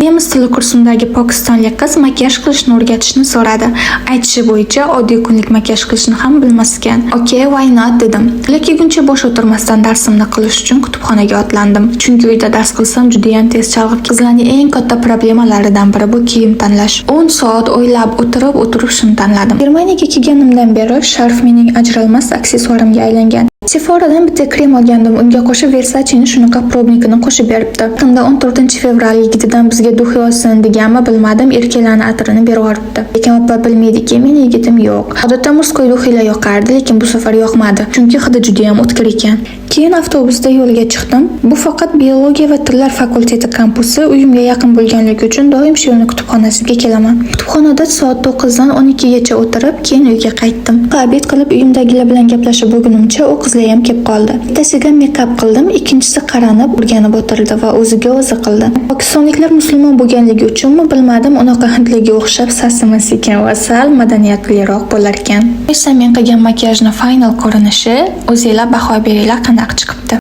Nemis tili kursimdagi pokistonlik qiz makiyaj qilishni o'rgatishni so'radi. Aytishi bo'yicha oddiy kunlik makiyaj qilishni ham bilmas ekan. "Okay, why not?" dedim. Lekinguncha bo'sh o'tirmasdan darsimni qilish uchun kutubxonaga otlandim. Chunki uyda dars qilsam juda ham tez chalg'ib. Qizlarning eng katta problemalaridan biri bu kiyim tanlash. 10 soat o'ylab o'tirib shuni tanladim. Germaniyaga kelganimdan beri sharf mening ajralmas aksessuarimga aylangan. Sephoradan bitta krem olgandim. Unga qo'shib Versace'ning shunaqa probnikini qo'shib beribdi. Yaqinda 14 fevral yigitidan bizga duh yozsin deganmi bilmadim, erkaklarning atrini berib yuboribdi. Lekin opa bilmaydiki, mening yigitim yo'q. Odatda murskoy duhlar yoqardi, lekin bu safar yoqmadi. Chunki hidi juda ham o'tkir ekan. Keyin avtobusda yo'lga chiqdim. Bu faqat biologiya va tillar fakulteti kampusi. Uyimga yaqin bo'lganligi uchun doim shu yo'lni kutubxonasiga kelaman. Kutubxonada soat 9 dan 12 gacha o'tirib, keyin uyga qaytdim. Obed qilib uyimdagilar bilan gaplashib bo'lgunimcha u qizlar ham kelib qoldi. Bittasiga mekap qildim, ikkinchisi qaranib, o'rganib o'tirdi va o'ziga o'zi qildi. Pokistonliklar musulmon bo'lganligi uchunmi bilmadim, unaqa hindlarga o'xshab sasimi sekin va sal madaniyatliroq bo'lar ekan. Esa men qilgan makiyajning final ko'rinishi, o'zingizlar baho beringlar qanaqa chiqibdi.